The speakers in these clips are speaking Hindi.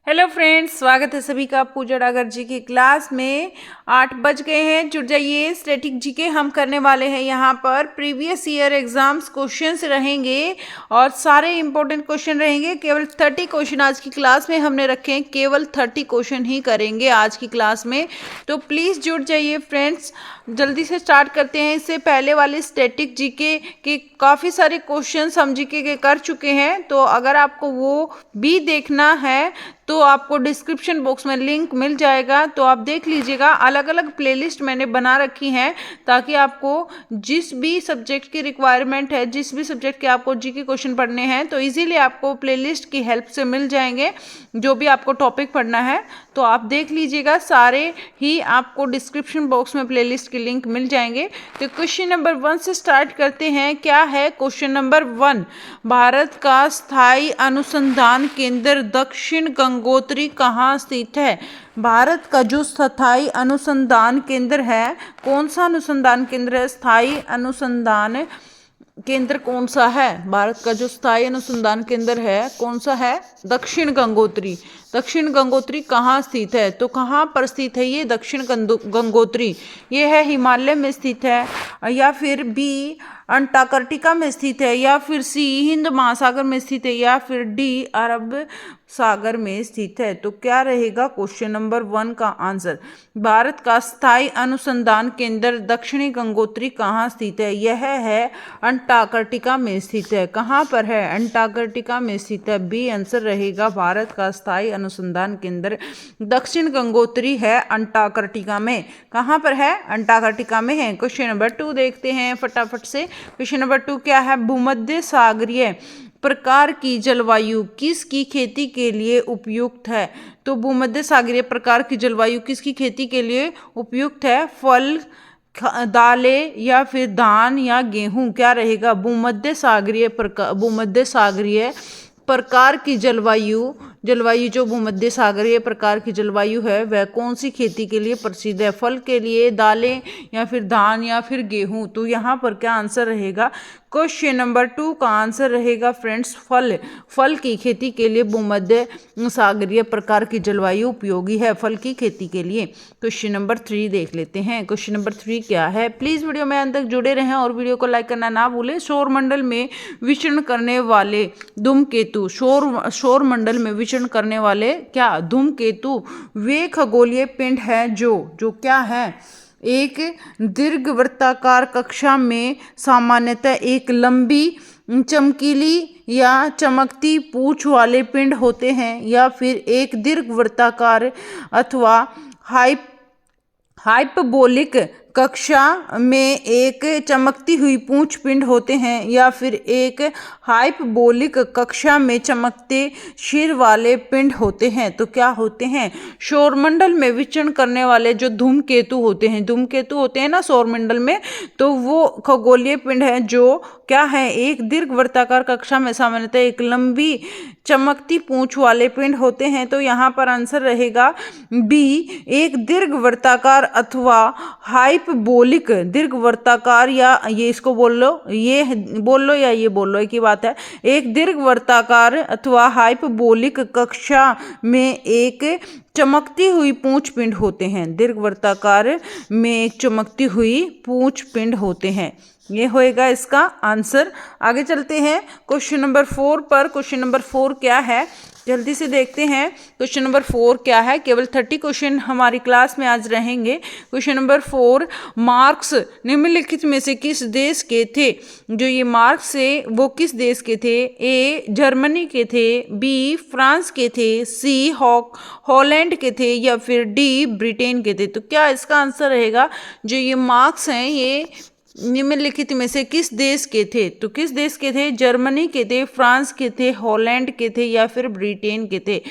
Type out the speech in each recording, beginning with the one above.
हेलो फ्रेंड्स, स्वागत है सभी का पूजा डागर जी की क्लास में। 8 बज गए हैं, जुड़ जाइए। स्टैटिक जीके हम करने वाले हैं। यहाँ पर प्रीवियस ईयर एग्जाम्स क्वेश्चंस रहेंगे और सारे इंपॉर्टेंट क्वेश्चन रहेंगे। केवल 30 क्वेश्चन आज की क्लास में हमने रखे हैं। केवल 30 क्वेश्चन ही करेंगे आज की क्लास में, तो प्लीज़ जुड़ जाइए फ्रेंड्स। जल्दी से स्टार्ट करते हैं। इससे पहले वाले स्टैटिक जीके के काफ़ी सारे क्वेश्चंस हम जीके के कर चुके हैं, तो अगर आपको वो भी देखना है तो आपको डिस्क्रिप्शन बॉक्स में लिंक मिल जाएगा, तो आप देख लीजिएगा। अलग अलग प्लेलिस्ट मैंने बना रखी हैं ताकि आपको जिस भी सब्जेक्ट की रिक्वायरमेंट है, जिस भी सब्जेक्ट के आपको जीके क्वेश्चन पढ़ने हैं, तो इजीली आपको प्लेलिस्ट की हेल्प से मिल जाएंगे। जो भी आपको टॉपिक पढ़ना है तो आप देख लीजिएगा, सारे ही आपको डिस्क्रिप्शन बॉक्स में प्लेलिस्ट की लिंक मिल जाएंगे। तो क्वेश्चन नंबर 1 से स्टार्ट करते हैं। क्या है क्वेश्चन नंबर 1? भारत का स्थायी अनुसंधान केंद्र दक्षिण गंगोत्री कहाँ स्थित है? भारत का जो स्थायी अनुसंधान केंद्र है, कौन सा अनुसंधान केंद्र है? स्थायी अनुसंधान केंद्र कौन सा है? भारत का जो स्थायी अनुसंधान केंद्र है कौन सा है? दक्षिण गंगोत्री। दक्षिण गंगोत्री कहाँ स्थित है? तो कहाँ पर स्थित है ये दक्षिण गंगोत्री? ये है हिमालय में स्थित है, या फिर बी अंटार्कटिका में स्थित है, या फिर सी हिंद महासागर में स्थित है, या फिर डी अरब सागर में स्थित है? तो क्या रहेगा क्वेश्चन नंबर 1 का आंसर? भारत का स्थायी अनुसंधान केंद्र दक्षिणी गंगोत्री कहाँ स्थित है? यह है अंटार्कटिका में स्थित है। कहाँ पर है? अंटार्कटिका में स्थित है। बी आंसर रहेगा। भारत का स्थायी अनुसंधान केंद्र दक्षिण गंगोत्री है, अंटार्कटिका में। कहाँ पर है? अंटार्कटिका में है। क्वेश्चन नंबर 2 देखते हैं फटाफट से। क्वेश्चन नंबर 2 क्या है? भूमध्य सागरीय प्रकार की जलवायु किसकी खेती के लिए उपयुक्त है? तो भूमध्य सागरीय प्रकार की जलवायु किसकी खेती के लिए उपयुक्त है? फल, दालें, या फिर धान या गेहूं? क्या रहेगा? भूमध्य सागरीय प्रकार की जलवायु जो भूमध्य सागरीय प्रकार की जलवायु है वह कौन सी खेती के लिए प्रसिद्ध है? फल के लिए, दालें, या फिर धान, या फिर गेहूं? तो यहाँ पर क्या आंसर रहेगा? क्वेश्चन नंबर 2 का आंसर रहेगा फ्रेंड्स फल की खेती के लिए भूमध्य सागरीय प्रकार की जलवायु उपयोगी है, फल की खेती के लिए। क्वेश्चन नंबर 3 देख लेते हैं। क्वेश्चन नंबर 3 क्या है? प्लीज वीडियो में अंत तक जुड़े रहें और वीडियो को लाइक करना ना भूलें। सौरमंडल में विचरण करने वाले धूमकेतु, सौर मंडल में विचरण करने वाले क्या? धूमकेतु वे खगोलीय पिंड है जो क्या है? एक दीर्घवृत्ताकार कक्षा में सामान्यतः एक लंबी, चमकीली या चमकती पूंछ वाले पिंड होते हैं, या फिर एक दीर्घवृत्ताकार अथवा हाइपरबोलिक कक्षा में एक चमकती हुई पूंछ पिंड होते हैं, या फिर एक हाइपरबोलिक कक्षा में चमकते सिर वाले पिंड होते हैं? तो क्या होते हैं? सौरमंडल में विचरण करने वाले जो धूमकेतु होते हैं ना सौरमंडल में, तो वो खगोलीय पिंड है जो क्या है? एक दीर्घवृत्ताकार कक्षा में सामान्यतः एक लंबी चमकती पूंछ वाले पिंड होते हैं। तो यहाँ पर आंसर रहेगा बी, एक दीर्घवृत्ताकार अथवा हाइपरबोलिक। दीर्घवृत्ताकार, या ये इसको बोल लो, ये बोल लो या ये बोल लो, एक ही बात है। एक दीर्घवृत्ताकार अथवा हाइपरबोलिक कक्षा में एक चमकती हुई पूंछ पिंड होते हैं। दीर्घवृत्ताकार में एक चमकती हुई पूंछ पिंड होते हैं। ये होएगा इसका आंसर। आगे चलते हैं क्वेश्चन नंबर 4 पर। क्वेश्चन नंबर 4 क्या है? जल्दी से देखते हैं क्वेश्चन नंबर 4 क्या है। केवल 30 क्वेश्चन हमारी क्लास में आज रहेंगे। क्वेश्चन नंबर 4, मार्क्स निम्नलिखित में से किस देश के थे? जो ये मार्क्स है वो किस देश के थे? ए जर्मनी के थे, बी फ्रांस के थे, सी हॉलैंड के थे, या फिर डी ब्रिटेन के थे? तो क्या इसका आंसर रहेगा? जो ये मार्क्स हैं ये निम्नलिखित में से किस देश के थे? तो किस देश के थे? जर्मनी के थे, फ्रांस के थे, हॉलैंड के थे, या फिर ब्रिटेन के थे?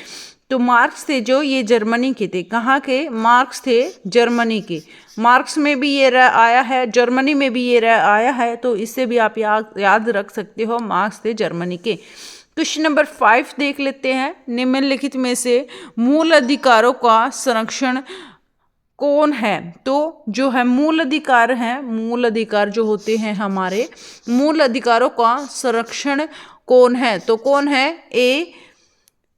तो मार्क्स थे जो ये जर्मनी के थे। कहाँ के मार्क्स थे? जर्मनी के। मार्क्स में भी ये आया है, जर्मनी में भी ये आया है, तो इससे भी आप याद रख सकते हो, मार्क्स थे जर्मनी के। क्वेश्चन नंबर 5 देख लेते हैं। निम्नलिखित में से मूल अधिकारों का संरक्षण कौन है? तो जो है मूल अधिकार हैं, मूल अधिकार जो होते हैं हमारे, मूल अधिकारों का संरक्षण कौन है? तो कौन है? ए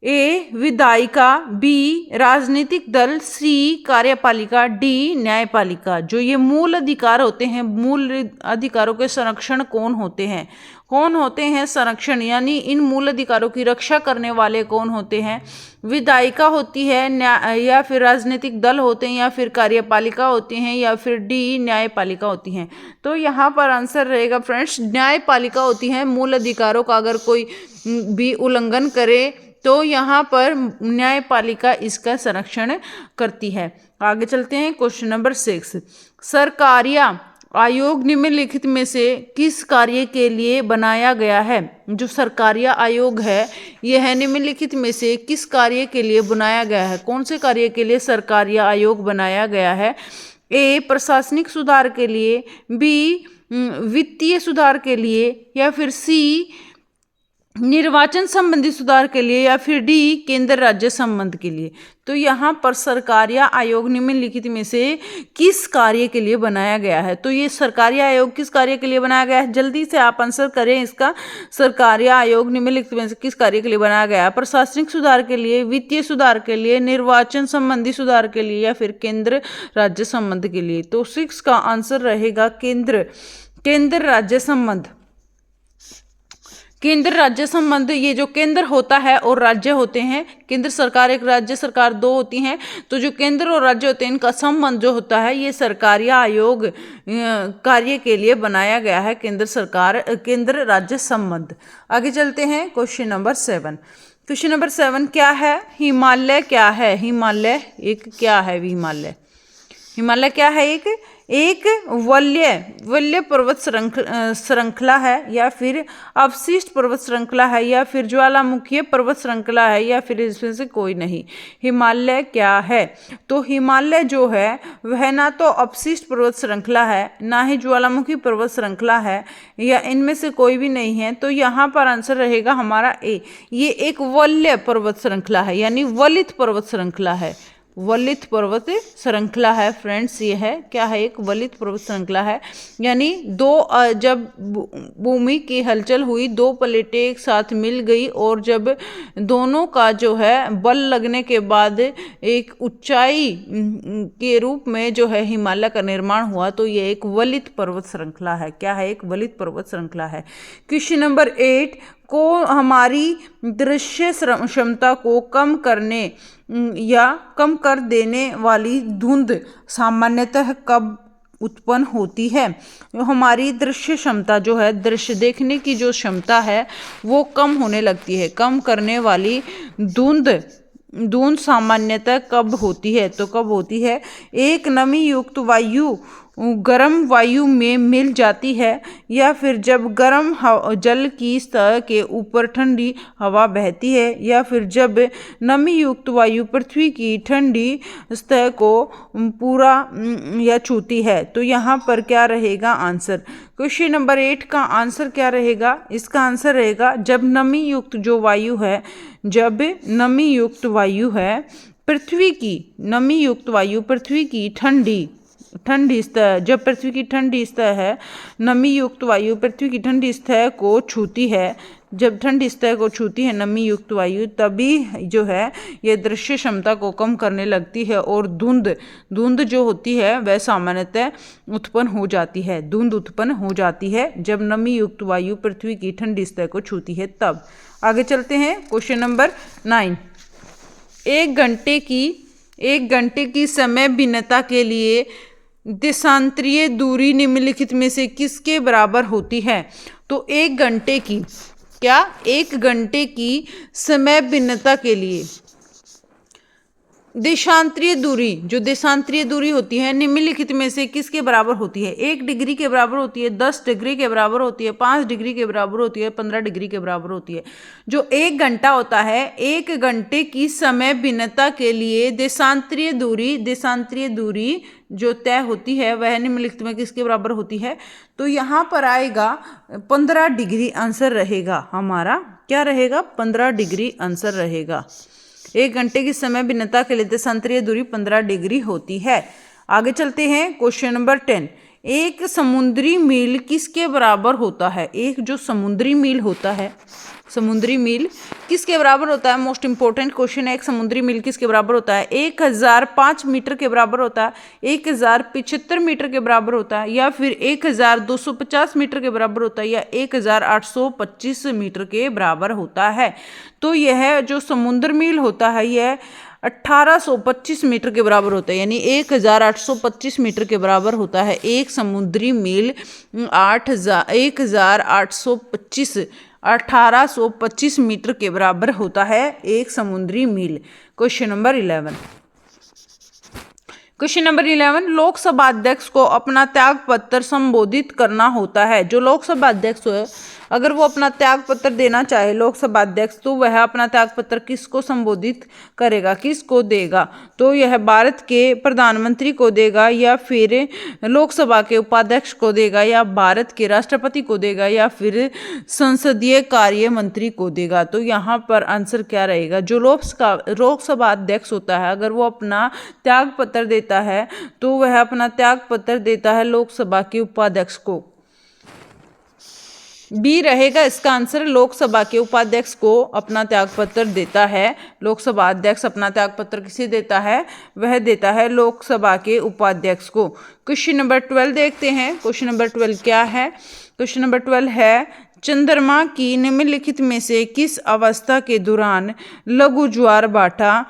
ए विधायिका, बी राजनीतिक दल, सी कार्यपालिका, डी न्यायपालिका। जो ये मूल अधिकार होते हैं, मूल अधिकारों के संरक्षण कौन होते हैं? कौन होते हैं संरक्षण, यानी इन मूल अधिकारों की रक्षा करने वाले कौन होते हैं? विधायिका होती है, या फिर राजनीतिक दल होते हैं, या फिर कार्यपालिका होती हैं, या फिर डी न्यायपालिका होती हैं। तो यहाँ पर आंसर रहेगा फ्रेंड्स न्यायपालिका होती है। मूल अधिकारों का अगर कोई भी उल्लंघन करे तो यहाँ पर न्यायपालिका इसका संरक्षण करती है। आगे चलते हैं, क्वेश्चन नंबर 6। सरकारिया आयोग निम्नलिखित में से किस कार्य के लिए बनाया गया है? जो सरकारिया आयोग है यह निम्नलिखित में से किस कार्य के लिए बनाया गया है? कौन से कार्य के लिए सरकारिया आयोग बनाया गया है? ए प्रशासनिक सुधार के लिए, बी वित्तीय सुधार के लिए, या फिर सी निर्वाचन संबंधी सुधार के लिए, या फिर डी केंद्र राज्य संबंध के लिए। तो यहाँ पर सरकारिया आयोग निम्नलिखित में से किस कार्य के लिए बनाया गया है? तो ये सरकारिया आयोग किस कार्य के लिए बनाया गया है? जल्दी से आप आंसर करें इसका। सरकारिया आयोग निम्नलिखित में से किस कार्य के लिए बनाया गया है? प्रशासनिक सुधार के लिए, वित्तीय सुधार के लिए, निर्वाचन संबंधी सुधार के लिए, या फिर केंद्र राज्य संबंध के लिए। तो 6 का आंसर रहेगा केंद्र राज्य संबंध। केंद्र राज्य संबंध, ये जो केंद्र होता है और राज्य होते हैं, केंद्र सरकार एक, राज्य सरकार दो होती हैं। तो जो केंद्र और राज्य होते हैं इनका संबंध जो होता है ये सरकारिया आयोग कार्य के लिए बनाया गया है, केंद्र राज्य संबंध। आगे चलते हैं, क्वेश्चन नंबर 7। क्वेश्चन नंबर 7 क्या है? हिमालय क्या है? हिमालय एक क्या है? हिमालय क्या है? एक वल्य पर्वत श्रृंखला है, या फिर अवशिष्ट पर्वत श्रृंखला है, या फिर ज्वालामुखीय पर्वत श्रृंखला है, या फिर इसमें से कोई नहीं। हिमालय क्या है? तो हिमालय जो है वह ना तो अवशिष्ट पर्वत श्रृंखला है, ना ही ज्वालामुखी पर्वत श्रृंखला है, या इनमें से कोई भी नहीं है। तो यहाँ पर आंसर रहेगा हमारा ए। ये एक वल्य पर्वत श्रृंखला है, यानी वलित पर्वत श्रृंखला है। वलित पर्वत श्रृंखला है फ्रेंड्स, ये है क्या है? एक वलित पर्वत श्रृंखला है। यानी जब भूमि की हलचल हुई, दो प्लेटें एक साथ मिल गई, और जब दोनों का जो है बल लगने के बाद एक ऊंचाई के रूप में जो है हिमालय का निर्माण हुआ, तो ये एक वलित पर्वत श्रृंखला है। क्या है? एक वलित पर्वत श्रृंखला है। क्वेश्चन नंबर 8 को हमारी दृश्य क्षमता को कम करने या कम कर देने वाली धुंध सामान्यतः कब उत्पन्न होती है? हमारी दृश्य क्षमता जो है, दृश्य देखने की जो क्षमता है वो कम होने लगती है। कम करने वाली धुंध सामान्यतः कब होती है? तो कब होती है? एक नमी युक्त वायु गर्म वायु में मिल जाती है, या फिर जब गर्म जल की सतह के ऊपर ठंडी हवा बहती है, या फिर जब नमी युक्त वायु पृथ्वी की ठंडी सतह को पूरा या छूती है। तो यहाँ पर क्या रहेगा आंसर? क्वेश्चन नंबर 8 का आंसर क्या रहेगा? इसका आंसर रहेगा जब नमी युक्त जो वायु है, जब नमी युक्त वायु है पृथ्वी की, नमी युक्त वायु पृथ्वी की ठंडी सतह, जब पृथ्वी की ठंडी सतह है, नमी युक्त वायु पृथ्वी की ठंडी सतह को छूती है, जब ठंडी सतह को छूती है नमी युक्त वायु, तभी जो है ये दृश्य क्षमता को कम करने लगती है, और धुंध जो होती है वह सामान्यतः उत्पन्न हो जाती है। धुंध उत्पन्न हो जाती है जब नमी युक्त वायु पृथ्वी की ठंडी सतह को छूती है तब। आगे चलते हैं, क्वेश्चन नंबर 9। एक घंटे की समय भिन्नता के लिए देशांतरीय दूरी निम्नलिखित में से किसके बराबर होती है? तो एक घंटे की समय भिन्नता के लिए देशांतरीय दूरी होती है निम्नलिखित में से किसके बराबर होती है? 1 डिग्री के बराबर होती है, 10 डिग्री के बराबर होती है, 5 डिग्री के बराबर होती है, 15 डिग्री के बराबर होती है। जो 1 घंटा होता है, 1 घंटे की समय भिन्नता के लिए देशांतरीय दूरी जो तय होती है वह निम्नलिखित में किसके बराबर होती है? तो यहाँ पर आएगा 15 डिग्री आंसर रहेगा हमारा। क्या रहेगा? 15 डिग्री आंसर रहेगा। 1 घंटे की समय भिन्नता के लिए देशांतरीय दूरी 15 डिग्री होती है। आगे चलते हैं, क्वेश्चन नंबर 10। एक समुद्री मील किसके बराबर होता है? एक जो समुद्री मील होता है, समुद्री मील किसके बराबर होता है? मोस्ट इंपॉर्टेंट क्वेश्चन है। एक समुद्री मील किसके बराबर होता है? 1005 मीटर के बराबर होता है, 1075 मीटर के बराबर होता है, या फिर 1250 मीटर के बराबर होता है, या 1825 मीटर के बराबर होता है। तो यह जो समुद्र मील होता है यह 1825 मीटर के बराबर होता है, यानी 1825 मीटर के बराबर होता है। एक समुद्री मील 1825 मीटर के बराबर होता है एक समुद्री मील। Question number 11। Question number 11, Lok Sabha अध्यक्ष को अपना त्याग पत्र संबोधित करना होता है। जो लोकसभा अध्यक्ष है, अगर वो अपना त्याग पत्र देना चाहे लोकसभा अध्यक्ष, तो वह अपना त्याग पत्र किसको संबोधित करेगा, किसको देगा? तो यह भारत के प्रधानमंत्री को देगा, या फिर लोकसभा के उपाध्यक्ष को देगा, या भारत के राष्ट्रपति को देगा, या फिर संसदीय कार्य मंत्री को देगा। तो यहाँ पर आंसर क्या रहेगा? जो लोकसभा अध्यक्ष होता है, अगर वो अपना त्याग पत्र देता है तो वह अपना त्याग पत्र देता है लोकसभा के उपाध्यक्ष को। बी रहेगा इसका आंसर, लोकसभा के उपाध्यक्ष को अपना त्यागपत्र देता है। लोकसभा अध्यक्ष अपना त्यागपत्र किसे देता है? वह देता है लोकसभा के उपाध्यक्ष को। क्वेश्चन नंबर 12 देखते हैं। क्वेश्चन नंबर 12 क्या है? क्वेश्चन नंबर 12 है, चंद्रमा की निम्नलिखित में से किस अवस्था के दौरान लघु ज्वार भाटा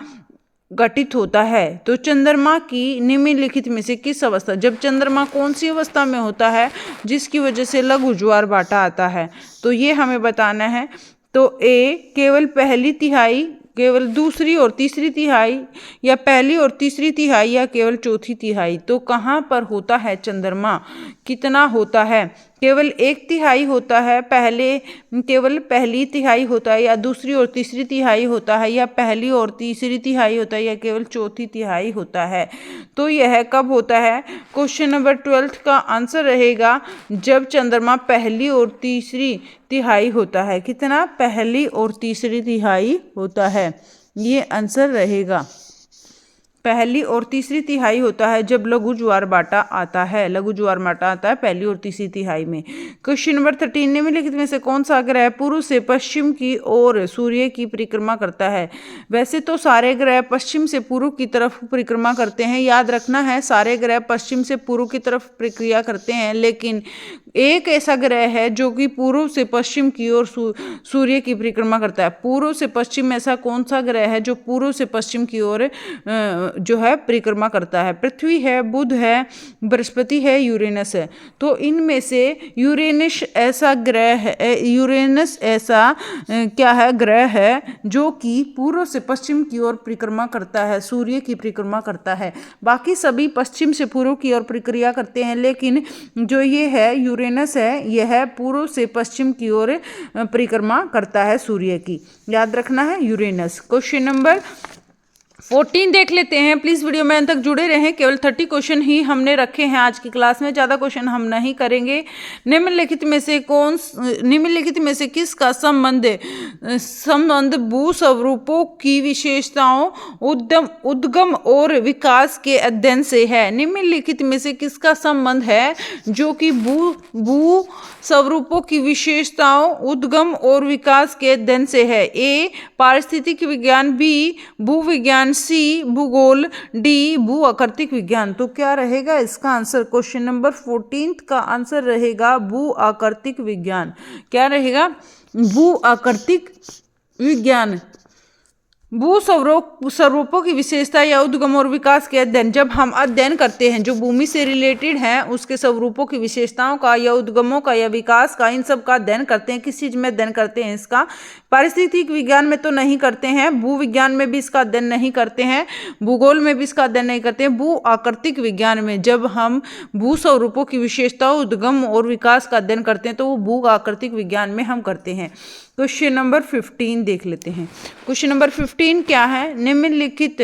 घटित होता है? तो चंद्रमा की निम्नलिखित में से किस अवस्था, जब चंद्रमा कौन सी अवस्था में होता है जिसकी वजह से लघु ज्वार भाटा आता है? तो ये हमें बताना है। तो ए केवल पहली तिहाई, केवल दूसरी और तीसरी तिहाई, या पहली और तीसरी तिहाई, या केवल चौथी तिहाई। तो कहाँ पर होता है चंद्रमा? कितना होता है? केवल एक तिहाई होता है, केवल पहली तिहाई होता है, या दूसरी और तीसरी तिहाई होता है, या पहली और तीसरी तिहाई होता है, या केवल चौथी तिहाई होता है? तो यह कब होता है? क्वेश्चन नंबर 12 का आंसर रहेगा जब चंद्रमा पहली और तीसरी तिहाई होता है। कितना? पहली और तीसरी तिहाई होता है, ये आंसर रहेगा। पहली और तीसरी तिहाई होता है जब लघु ज्वार भाटा आता है। लघु ज्वार भाटा आता है पहली और तीसरी तिहाई में। क्वेश्चन नंबर 13, निम्नलिखित में से कौन सा ग्रह पूर्व से पश्चिम की ओर सूर्य की परिक्रमा करता है? वैसे तो सारे ग्रह पश्चिम से पूर्व की तरफ परिक्रमा करते हैं, याद रखना है, सारे ग्रह पश्चिम से पूर्व की तरफ प्रक्रिया करते हैं, लेकिन एक ऐसा ग्रह है जो कि पूर्व से पश्चिम की ओर सूर्य की परिक्रमा करता है। पूर्व से पश्चिम ऐसा कौन सा ग्रह है जो पूर्व से पश्चिम की ओर जो है परिक्रमा करता है? पृथ्वी है, बुध है, बृहस्पति है, यूरेनस है। तो इनमें से यूरेनस ऐसा ग्रह है, यूरेनस ऐसा क्या है? ग्रह है जो कि पूर्व से पश्चिम की ओर परिक्रमा करता है, सूर्य की परिक्रमा करता है। बाकी सभी पश्चिम से पूर्व की ओर परिक्रिया करते हैं, लेकिन जो ये है यूरेनस है, यह पूर्व से पश्चिम की ओर परिक्रमा करता है सूर्य की। याद रखना है यूरेनस। क्वेश्चन नंबर 14 देख लेते हैं। प्लीज़ वीडियो में अंत तक जुड़े रहें। केवल 30 क्वेश्चन ही हमने रखे हैं आज की क्लास में, ज़्यादा क्वेश्चन हम नहीं करेंगे। निम्नलिखित में से किसका संबंध भू स्वरूपों की विशेषताओं, उद्गम और विकास के अध्ययन से है? निम्नलिखित में से किसका संबंध है जो कि भू स्वरूपों की विशेषताओं, उद्गम और विकास के अध्ययन से है? ए पारिस्थितिक विज्ञान, बी भूविज्ञान, सी भूगोल, डी भू आकृतिक विज्ञान। तो क्या रहेगा इसका आंसर? क्वेश्चन नंबर 14 का आंसर रहेगा भू आकृतिक विज्ञान। क्या रहेगा? भू आकृतिक विज्ञान। भू स्वरूपों की विशेषता या उद्गम और विकास के अध्ययन, जब हम अध्ययन करते हैं जो भूमि से रिलेटेड है उसके स्वरूपों की विशेषताओं का या उद्गमों का या विकास का, इन सब का अध्ययन करते हैं। किस चीज में अध्ययन करते हैं इसका? पारिस्थितिक विज्ञान में तो नहीं करते हैं, भू विज्ञान में भी इसका अध्ययन नहीं करते हैं, भूगोल में भी इसका अध्ययन नहीं करते हैं। भू आकृतिक विज्ञान में जब हम भू स्वरूपों की विशेषताओं, उद्गम और विकास का अध्ययन करते हैं तो वो भू आकृतिक विज्ञान में हम करते हैं। क्वेश्चन नंबर 15 देख लेते हैं। क्वेश्चन नंबर 15 क्या है? निम्नलिखित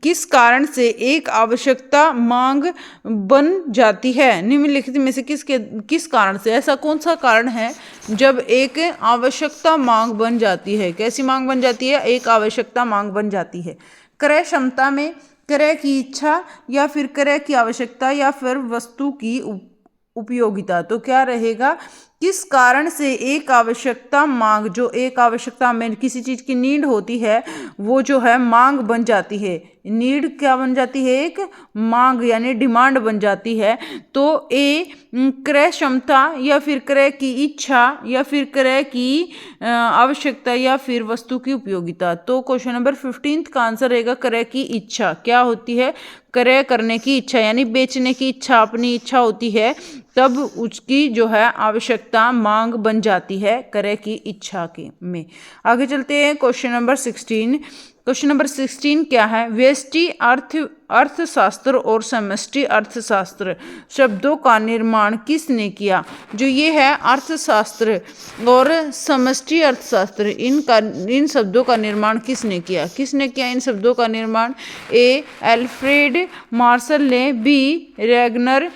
किस कारण से एक आवश्यकता मांग बन जाती है? निम्नलिखित में से किस कारण से, ऐसा कौन सा कारण है जब एक आवश्यकता मांग बन जाती है? कैसी मांग बन जाती है? एक आवश्यकता मांग बन जाती है। क्रय क्षमता में, क्रय की इच्छा या फिर क्रय की आवश्यकता या फिर वस्तु की उपयोगिता। तो क्या रहेगा, किस कारण से एक आवश्यकता मांग, जो एक आवश्यकता में किसी चीज की नीड होती है वो जो है मांग बन जाती है। नीड क्या बन जाती है, एक मांग यानी डिमांड बन जाती है। तो ए क्रय क्षमता या फिर क्रय की इच्छा या फिर क्रय की आवश्यकता या फिर वस्तु की उपयोगिता। तो क्वेश्चन नंबर 15 का आंसर रहेगा क्रय की इच्छा। क्या होती है, क्रय करने की इच्छा यानी बेचने की इच्छा, अपनी इच्छा होती है तब उसकी जो है आवश्यकता मांग बन जाती है क्रय की इच्छा के में। आगे चलते हैं क्वेश्चन नंबर 16। क्वेश्चन नंबर 16 क्या है, व्यष्टि अर्थशास्त्र और समष्टि अर्थशास्त्र शब्दों का निर्माण किसने किया। जो ये है अर्थशास्त्र और समष्टि अर्थशास्त्र, इन शब्दों का निर्माण किसने किया, किसने किया इन शब्दों का निर्माण। ए एल्फ्रेड मार्शल ने, बी रैगनर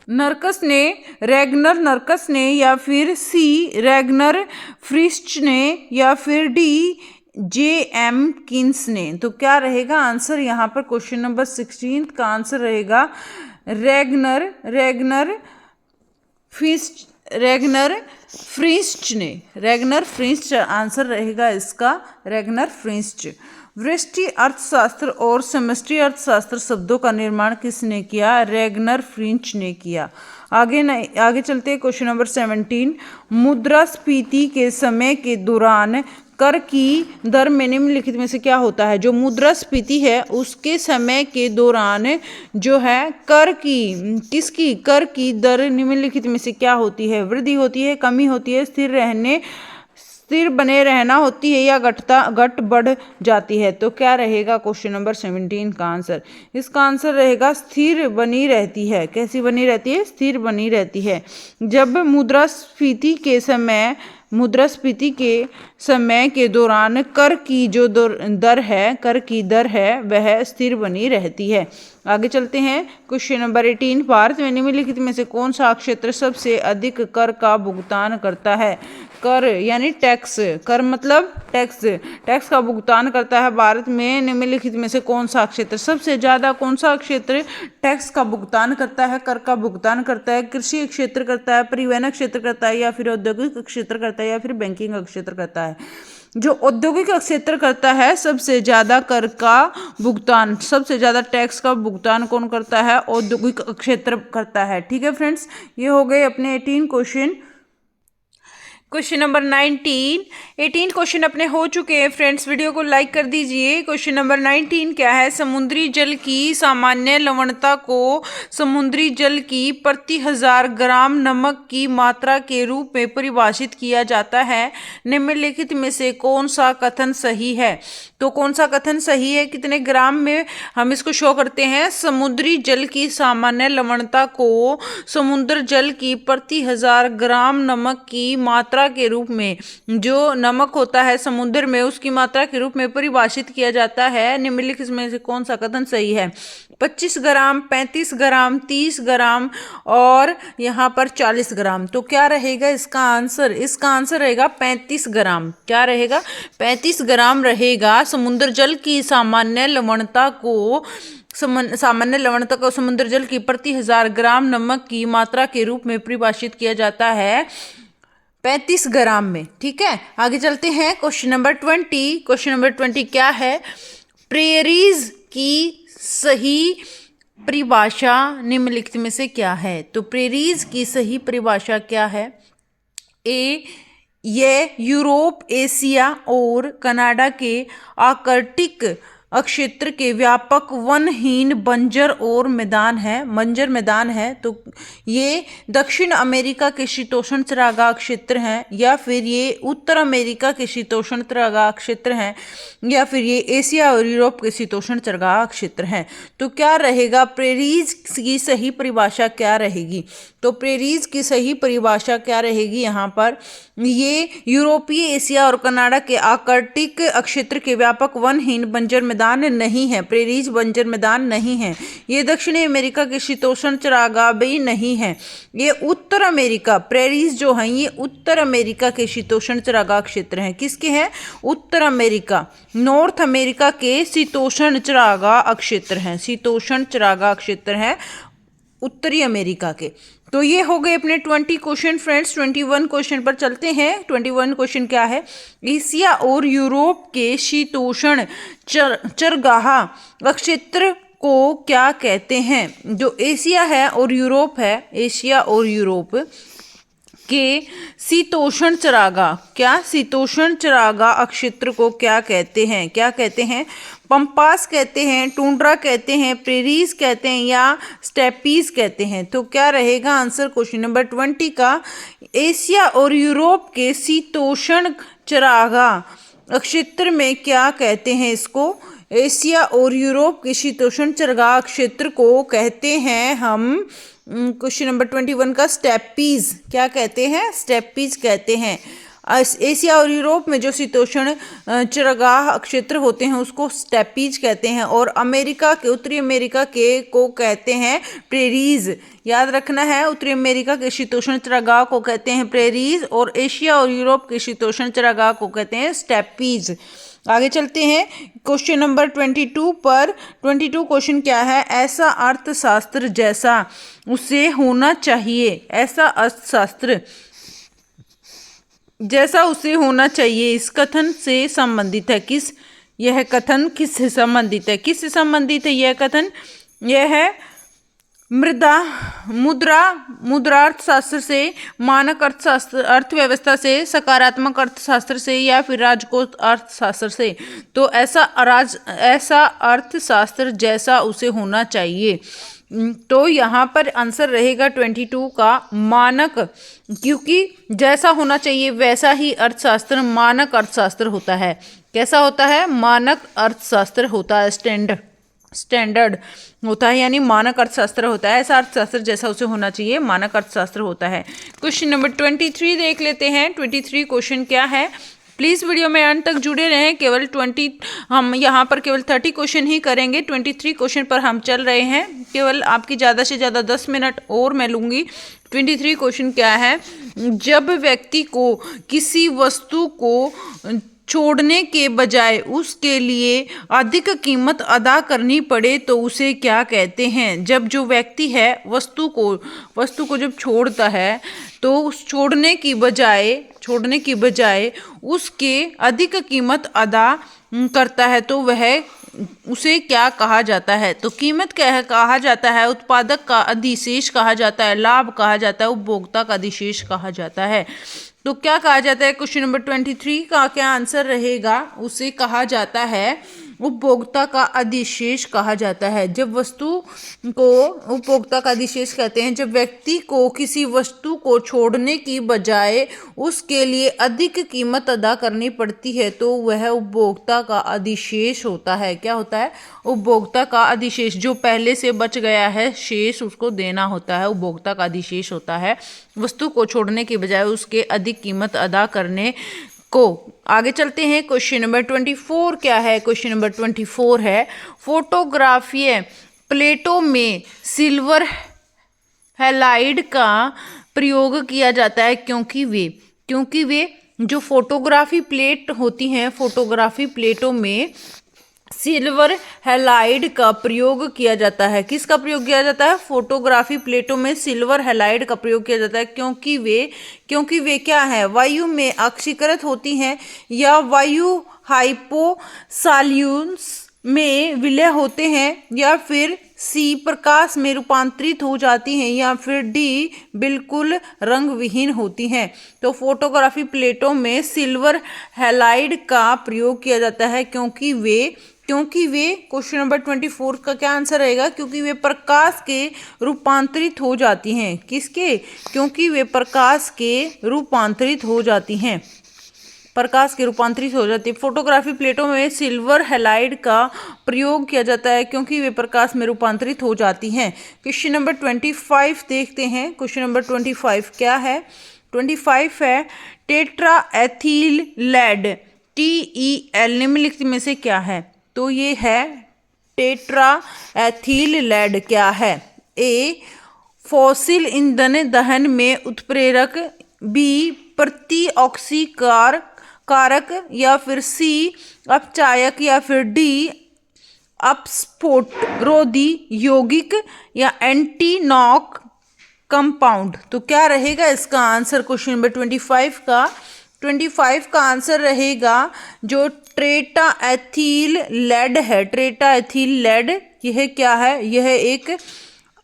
नर्कस ने या फिर सी रैगनर फ्रिस्ट ने या फिर डी जे.एम. किन्स ने। तो क्या रहेगा आंसर यहाँ पर क्वेश्चन नंबर 16 का आंसर रहेगा रैगनर फ्रिस्ट आंसर रहेगा इसका, रैगनर फ्रिस्ट। व्यष्टि अर्थशास्त्र और समष्टि अर्थशास्त्र शब्दों का निर्माण किसने किया, रैगनर फ्रिंच ने किया। आगे चलते हैं क्वेश्चन नंबर 17। मुद्रास्फीति के समय के दौरान कर की दर में निम्नलिखित में से क्या होता है। जो मुद्रास्फीति है उसके समय के दौरान जो है कर की दर निम्नलिखित में से क्या होती है, वृद्धि होती है, कमी होती है, स्थिर बने रहना होती है या घट बढ़ जाती है। तो क्या रहेगा क्वेश्चन नंबर 17 का आंसर। इसका आंसर रहेगा स्थिर बनी रहती है। कैसी बनी रहती है, स्थिर बनी रहती है। जब मुद्रास्फीति के समय के दौरान कर की जो दर है वह स्थिर बनी रहती है। आगे चलते हैं क्वेश्चन नंबर 18। भारत में निम्नलिखित में से कौन सा क्षेत्र सबसे अधिक कर का भुगतान करता है। कर यानी टैक्स, कर मतलब टैक्स का भुगतान करता है भारत में निम्नलिखित में से कौन सा क्षेत्र सबसे ज्यादा, कौन सा क्षेत्र टैक्स का भुगतान करता है, कर का भुगतान करता है। कृषि क्षेत्र करता है, परिवहन क्षेत्र करता है या फिर औद्योगिक क्षेत्र करता है या फिर बैंकिंग क्षेत्र करता है। जो औद्योगिक क्षेत्र करता है सबसे ज्यादा कर का भुगतान, सबसे ज्यादा टैक्स का भुगतान कौन करता है, औद्योगिक क्षेत्र करता है। ठीक है फ्रेंड्स, ये हो गए अपने 18 क्वेश्चन। क्वेश्चन नंबर 18 क्वेश्चन अपने हो चुके हैं फ्रेंड्स। वीडियो को लाइक कर दीजिए। क्वेश्चन नंबर 19 क्या है, समुद्री जल की सामान्य लवणता को समुद्री जल की प्रति 1000 ग्राम नमक की मात्रा के रूप में परिभाषित किया जाता है। निम्नलिखित में से कौन सा कथन सही है। तो कौन सा कथन सही है, कितने ग्राम में हम इसको शो करते हैं। समुद्री जल की सामान्य लवणता को समुद्र जल की प्रति 1000 ग्राम नमक की मात्रा के रूप में, जो नमक होता है समुद्र में उसकी मात्रा के रूप में परिभाषित किया जाता है। निम्नलिखित में से कौन सा कथन सही है। 25 ग्राम, 35 ग्राम, 30 ग्राम और यहाँ पर 40 ग्राम। तो क्या रहेगा इसका आंसर। इसका आंसर रहेगा 35 ग्राम। क्या रहेगा, 35 ग्राम रहेगा। समुद्र जल की सामान्य लवणता को समुद्र जल की प्रति 1000 ग्राम नमक की मात्रा के रूप में परिभाषित किया जाता है 35 ग्राम में। ठीक है, आगे चलते हैं क्वेश्चन नंबर 20। क्वेश्चन नंबर 20 क्या है, प्रेरीज की सही परिभाषा निम्नलिखित में से क्या है। तो प्रेरीज की सही परिभाषा क्या है। ए, ये यूरोप, एशिया और कनाडा के आर्कटिक क्षेत्र के व्यापक वनहीन बंजर मैदान है। तो ये दक्षिण अमेरिका के शीतोष्ण चरागाह क्षेत्र हैं या फिर ये उत्तर अमेरिका के शीतोष्ण चरागाह क्षेत्र हैं या फिर ये एशिया और यूरोप के शीतोष्ण चरागाह क्षेत्र हैं। तो क्या रहेगा, प्रेरीज की सही परिभाषा क्या रहेगी। तो प्रेरीज की सही परिभाषा क्या रहेगी यहाँ पर, ये यूरोपीय, एशिया और कनाडा के आर्कटिक क्षेत्र के व्यापक वनहीन बंजर मैदान नहीं है, प्रेरीज बंजर मैदान नहीं है। ये दक्षिणी अमेरिका के शीतोष्ण चरागाह भी नहीं है। ये उत्तर अमेरिका, प्रेरीज जो हैं ये उत्तर अमेरिका के शीतोष्ण चरागाह क्षेत्र हैं। किसके हैं? उत्तर अमेरिका, नॉर्थ अमेरिका के शीतोष्ण चरागाह क्षेत्र हैं। शीतोष्ण चरागाह क्षेत्र हैं उत्तरी अमेरिका के। तो ये हो गए अपने 20 क्वेश्चन फ्रेंड्स। 21 क्वेश्चन पर चलते हैं। 21 क्वेश्चन क्या है? एशिया और यूरोप के शीतोष्ण चरगाह क्षेत्र को क्या कहते हैं? जो एशिया है और यूरोप है, एशिया और यूरोप के शीतोष्ण चरागाह, क्या शीतोष्ण चरागाह क्षेत्र को क्या कहते हैं? क्या कहते हैं? पंपास कहते हैं, टुंड्रा कहते हैं, प्रेरीज कहते हैं या स्टेपीज कहते हैं। तो क्या रहेगा आंसर क्वेश्चन नंबर 20 का? एशिया और यूरोप के शीतोष्ण चरागाह क्षेत्र में क्या कहते हैं इसको? एशिया और यूरोप के शीतोष्ण चरागाह क्षेत्र को कहते हैं हम, क्वेश्चन नंबर 21 का, स्टेपीज। क्या कहते हैं? स्टेपीज कहते हैं। एशिया और यूरोप में जो शीतोष्ण चरागाह क्षेत्र होते हैं उसको स्टेपीज कहते हैं, और अमेरिका के, उत्तरी अमेरिका के को कहते हैं प्रेरीज। याद रखना है, उत्तरी अमेरिका के शीतोष्ण चरागाह को कहते हैं प्रेरीज और एशिया और यूरोप के शीतोष्ण चरागाह को कहते हैं स्टेपीज। आगे चलते हैं क्वेश्चन नंबर 22 पर। 22 क्वेश्चन क्या है? ऐसा अर्थशास्त्र जैसा उसे होना चाहिए, ऐसा अर्थशास्त्र जैसा उसे होना चाहिए इस कथन से संबंधित है। यह कथन किससे संबंधित है? किससे संबंधित है यह कथन? यह है मुद्रार्थशास्त्र से, मानक अर्थशास्त्र, अर्थव्यवस्था से, सकारात्मक अर्थशास्त्र से या फिर राजकोष अर्थशास्त्र से। तो ऐसा अर्थशास्त्र जैसा उसे होना चाहिए। तो यहाँ पर आंसर रहेगा 22 का मानक, क्योंकि जैसा होना चाहिए वैसा ही अर्थशास्त्र मानक अर्थशास्त्र होता है। कैसा होता है? मानक अर्थशास्त्र होता है, स्टैंडर्ड होता है, यानी मानक अर्थशास्त्र होता है। ऐसा अर्थशास्त्र जैसा उसे होना चाहिए मानक अर्थशास्त्र होता है। क्वेश्चन नंबर 23 देख लेते हैं। 23 क्वेश्चन क्या है? प्लीज़ वीडियो में अंत तक जुड़े रहें। केवल 20, हम यहाँ पर केवल 30 क्वेश्चन ही करेंगे। 23 क्वेश्चन पर हम चल रहे हैं। केवल आपकी ज़्यादा से ज़्यादा 10 मिनट और मैं लूँगी। 23 क्वेश्चन क्या है? जब व्यक्ति को किसी वस्तु को छोड़ने के बजाय उसके लिए अधिक कीमत अदा करनी पड़े तो उसे क्या कहते हैं? जब जो व्यक्ति है वस्तु को जब छोड़ता है तो उस छोड़ने की बजाय उसके अधिक कीमत अदा करता है तो वह उसे क्या कहा जाता है? तो कीमत क्या कहा जाता है? उत्पादक का अधिशेष कहा जाता है, लाभ कहा जाता है, उपभोक्ता का अधिशेष कहा जाता है। तो क्या कहा जाता है? क्वेश्चन नंबर 23 का क्या आंसर रहेगा? उसे कहा जाता है उपभोक्ता का अधिशेष कहा जाता है। जब वस्तु को उपभोक्ता का अधिशेष कहते हैं जब व्यक्ति को किसी वस्तु को छोड़ने की बजाय उसके लिए अधिक कीमत अदा करनी पड़ती है तो वह उपभोक्ता का अधिशेष होता है। क्या होता है? उपभोक्ता का अधिशेष। जो पहले से बच गया है शेष उसको देना होता है, उपभोक्ता का अधिशेष होता है। वस्तु को छोड़ने की बजाय उसके अधिक कीमत अदा करने को। आगे चलते हैं। क्वेश्चन नंबर 24 क्या है? क्वेश्चन नंबर 24 है फोटोग्राफीय प्लेटों में सिल्वर हैलाइड का प्रयोग किया जाता है क्योंकि वे जो फोटोग्राफी प्लेट होती हैं, फोटोग्राफी प्लेटों में सिल्वर हैलाइड का प्रयोग किया जाता है। किसका प्रयोग किया जाता है? फोटोग्राफी प्लेटों में सिल्वर हैलाइड का प्रयोग किया जाता है क्योंकि वे क्या है? वायु में ऑक्सीकृत होती हैं या वायु हाइपोसाल्यून्स में विलय होते हैं या फिर सी प्रकाश में रूपांतरित हो जाती हैं या फिर डी बिल्कुल रंग विहीन होती हैं। तो फोटोग्राफी प्लेटों में सिल्वर हैलाइड का प्रयोग किया जाता है क्योंकि वे क्वेश्चन नंबर 24 का क्या आंसर रहेगा? क्योंकि वे प्रकाश के रूपांतरित हो जाती हैं। किसके? क्योंकि वे प्रकाश के रूपांतरित हो जाती हैं। फोटोग्राफी प्लेटों में सिल्वर हैलाइड का प्रयोग किया जाता है क्योंकि वे प्रकाश में रूपांतरित हो जाती हैं। क्वेश्चन नंबर 25 देखते हैं। क्वेश्चन नंबर 25 क्या है? 25 है टेट्राएथिल लेड TEL निम्नलिखित में से क्या है? तो ये है टेट्रा एथिल लेड। क्या है? ए फॉसिल ईंधन दहन में उत्प्रेरक, बी प्रति ऑक्सीकार कारक, या फिर सी अपचायक, या फिर डी अपस्फोट रोधी यौगिक, या एंटी नॉक कंपाउंड। तो क्या रहेगा इसका आंसर? क्वेश्चन नंबर 25 का आंसर रहेगा जो ट्रेटा एथिल लेड है। ट्रेटा एथिल लेड यह क्या है? यह एक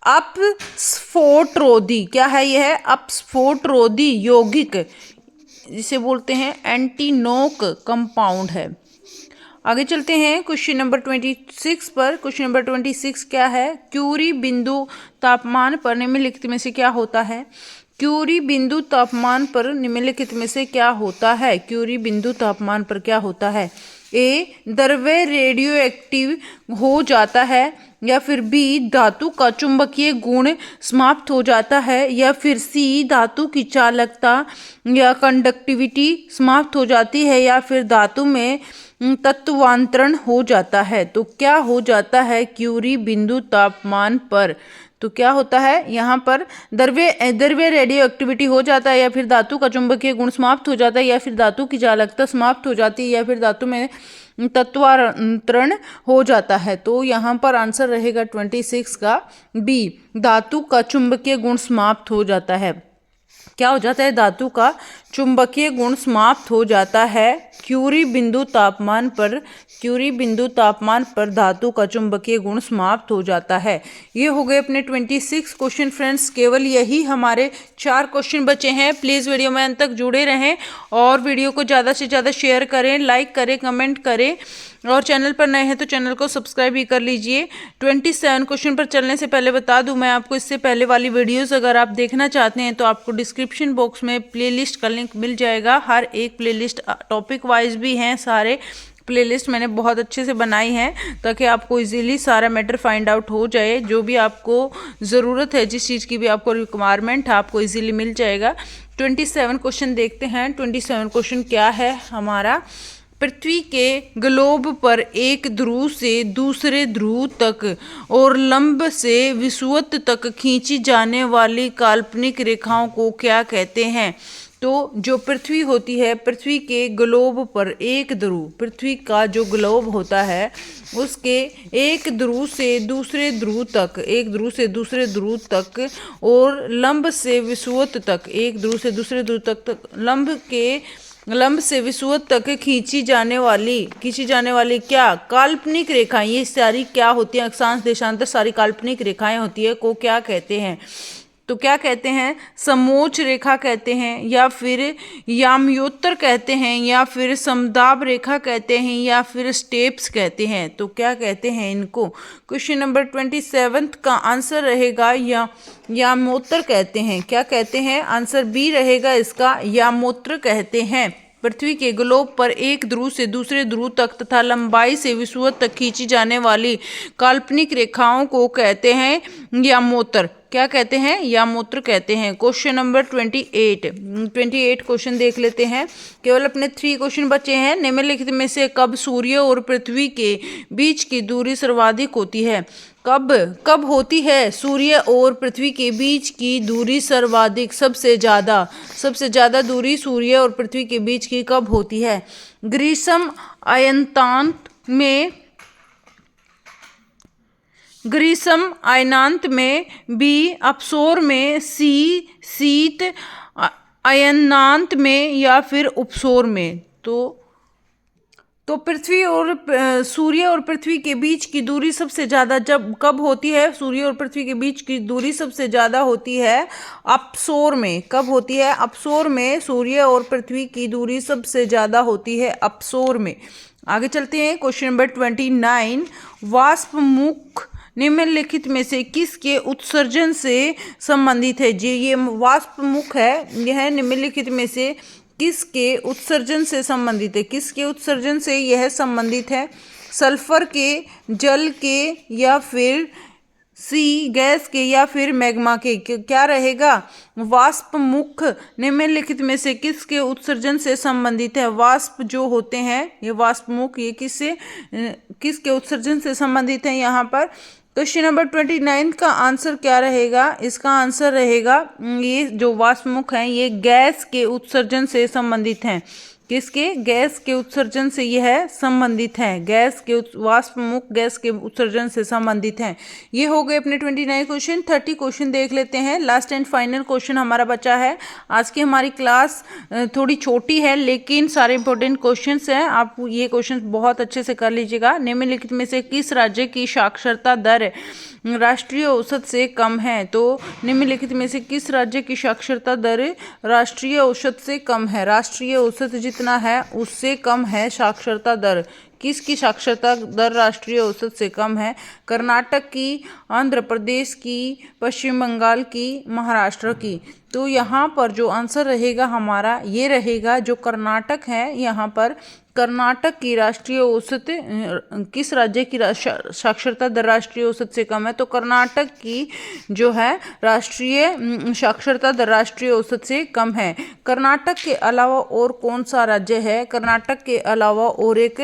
अपस्फोट रोधी, क्या है? यह अपस्फोट रोधी यौगिक, जिसे बोलते हैं एंटी नॉक कंपाउंड है। आगे चलते हैं क्वेश्चन नंबर 26 पर। क्वेश्चन नंबर 26 क्या है? क्यूरी बिंदु तापमान पर निम्नलिखित में से क्या होता है? क्यूरी बिंदु तापमान पर निम्नलिखित में से क्या होता है? क्यूरी बिंदु तापमान पर क्या होता है? ए द्रव्य रेडियो एक्टिव हो जाता है, या फिर बी धातु का चुंबकीय गुण समाप्त हो जाता है, या फिर सी धातु की चालकता या कंडक्टिविटी समाप्त हो जाती है, या फिर धातु में तत्वांतरण हो जाता है। तो क्या हो जाता है क्यूरी बिंदु तापमान पर? तो क्या होता है यहाँ पर? द्रव्य रेडियो एक्टिविटी हो जाता है, या फिर धातु का चुंबकीय गुण समाप्त हो जाता है, या फिर धातु की चालकता समाप्त हो जाती है, या फिर धातु में तत्वांतरण हो जाता है। तो यहाँ पर आंसर रहेगा 26 का बी, धातु का चुंबकीय गुण समाप्त हो जाता है। क्या हो जाता है? धातु का चुंबकीय गुण समाप्त हो जाता है क्यूरी बिंदु तापमान पर। क्यूरी बिंदु तापमान पर धातु का चुंबकीय गुण समाप्त हो जाता है। ये हो गए अपने 26 क्वेश्चन फ्रेंड्स। केवल यही हमारे 4 क्वेश्चन बचे हैं। प्लीज़ वीडियो में अंत तक जुड़े रहें और वीडियो को ज़्यादा से ज़्यादा शेयर करें, लाइक करें, कमेंट करें, और चैनल पर नए हैं तो चैनल को सब्सक्राइब भी कर लीजिए। 27 क्वेश्चन पर चलने से पहले बता दूं मैं आपको, इससे पहले वाली वीडियोस अगर आप देखना चाहते हैं तो आपको डिस्क्रिप्शन बॉक्स में प्लेलिस्ट का लिंक मिल जाएगा। हर एक प्लेलिस्ट टॉपिक वाइज भी हैं, सारे प्लेलिस्ट मैंने बहुत अच्छे से बनाई हैं ताकि आपको इजीली सारा मैटर फाइंड आउट हो जाए। जो भी आपको ज़रूरत है, जिस चीज़ की भी आपको रिक्वायरमेंट है, आपको इजीली मिल जाएगा। 27 क्वेश्चन देखते हैं। 27 क्वेश्चन क्या है हमारा? पृथ्वी के ग्लोब पर एक ध्रुव से दूसरे ध्रुव तक और लंब से विषुवत तक खींची जाने वाली काल्पनिक रेखाओं को क्या कहते हैं? तो जो पृथ्वी होती है, पृथ्वी के ग्लोब पर एक ध्रुव, पृथ्वी का जो ग्लोब होता है उसके एक ध्रुव से दूसरे ध्रुव तक, एक ध्रुव से दूसरे ध्रुव तक और लंब से विषुवत तक, एक ध्रुव से दूसरे ध्रुव तक लंब से विषुवत तक खींची जाने वाली क्या काल्पनिक रेखाएं, ये सारी क्या होती हैं? अक्षांश देशांतर सारी काल्पनिक रेखाएं होती है को क्या कहते हैं? तो क्या कहते हैं? समोच्च रेखा कहते हैं, या फिर याम्योत्तर कहते हैं, या फिर समदाब रेखा कहते हैं, या फिर स्टेप्स कहते हैं। तो क्या कहते हैं इनको? क्वेश्चन नंबर 27 का आंसर रहेगा यामोत्तर कहते हैं। क्या कहते हैं? आंसर बी रहेगा इसका, यामोत्तर कहते हैं। पृथ्वी के ग्लोब पर एक ध्रुव से दूसरे ध्रुव तक तथा लंबाई से विषुवत तक खींची जाने वाली काल्पनिक रेखाओं को कहते हैं यामोत्तर। क्या कहते हैं? यामोत्तर कहते हैं। क्वेश्चन नंबर 28 क्वेश्चन देख लेते हैं। केवल अपने 3 क्वेश्चन बचे हैं। निम्नलिखित में से कब सूर्य और पृथ्वी के बीच की दूरी सर्वाधिक होती है? कब होती है सूर्य और पृथ्वी के बीच की दूरी सर्वाधिक, सबसे ज़्यादा दूरी सूर्य और पृथ्वी के बीच की कब होती है? ग्रीष्म अयनांत में, बी अपसौर में, सी शीत अयनांत में, या फिर उपसौर में। तो पृथ्वी और सूर्य और पृथ्वी के बीच की दूरी सबसे ज़्यादा कब होती है? सूर्य और पृथ्वी के बीच की दूरी सबसे ज़्यादा होती है अपसौर में। कब होती है? अपसौर में सूर्य और पृथ्वी की दूरी सबसे ज़्यादा होती है अपसौर में। आगे चलते हैं। क्वेश्चन नंबर 29, वाष्पमुख निम्नलिखित में से किसके उत्सर्जन से संबंधित है? ये वाष्पमुख है, यह निम्नलिखित में से किसके उत्सर्जन से संबंधित है? किसके उत्सर्जन से यह संबंधित है? सल्फर के, जल के, या फिर सी गैस के या फिर मैग्मा के। क्या रहेगा? वाष्प मुख निम्नलिखित में से किसके उत्सर्जन से संबंधित है? वाष्प जो होते हैं ये वाष्प मुख, ये किसके उत्सर्जन से संबंधित है यहाँ पर? क्वेश्चन नंबर 29 का आंसर क्या रहेगा? इसका आंसर रहेगा ये जो वाष्प मुख है ये गैस के उत्सर्जन से संबंधित हैं। किसके? गैस के उत्सर्जन से यह संबंधित है। गैस के वाष्प मुख गैस के उत्सर्जन से संबंधित हैं। ये हो गए अपने 29 क्वेश्चन। 30 क्वेश्चन देख लेते हैं। लास्ट एंड फाइनल क्वेश्चन हमारा बचा है। आज की हमारी क्लास थोड़ी छोटी है लेकिन सारे इंपॉर्टेंट क्वेश्चंस हैं। आप ये क्वेश्चन बहुत अच्छे से कर लीजिएगा। निम्नलिखित में से किस राज्य की साक्षरता दर राष्ट्रीय औसत से कम है? तो निम्नलिखित में से किस राज्य की साक्षरता दर राष्ट्रीय औसत से कम है? राष्ट्रीय औसत जितना है उससे कम है साक्षरता दर। किसकी साक्षरता दर राष्ट्रीय औसत से कम है? कर्नाटक की, आंध्र प्रदेश की, पश्चिम बंगाल की, महाराष्ट्र की। तो यहाँ पर जो आंसर रहेगा हमारा ये रहेगा जो कर्नाटक है। यहाँ पर कर्नाटक की राष्ट्रीय औसत किस राज्य की साक्षरता दर राष्ट्रीय औसत से कम है? तो कर्नाटक की जो है राष्ट्रीय साक्षरता दर राष्ट्रीय औसत से कम है। कर्नाटक के अलावा और कौन सा राज्य है? कर्नाटक के अलावा और एक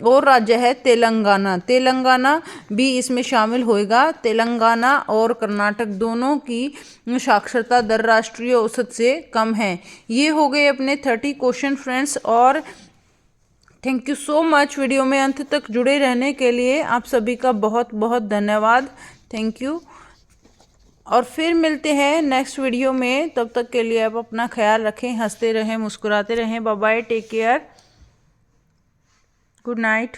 और राज्य है तेलंगाना। तेलंगाना भी इसमें शामिल होएगा। तेलंगाना और कर्नाटक दोनों की साक्षरता दर राष्ट्रीय औसत से कम है। ये हो गए अपने 30 क्वेश्चन फ्रेंड्स। और thank you so much video में अंत तक जुड़े रहने के लिए। आप सभी का बहुत बहुत धन्यवाद। Thank you. और फिर मिलते हैं नेक्स्ट वीडियो में। तब तक के लिए आप अपना ख्याल रखें, हंसते रहें, मुस्कुराते रहें। Bye bye, take care, good night.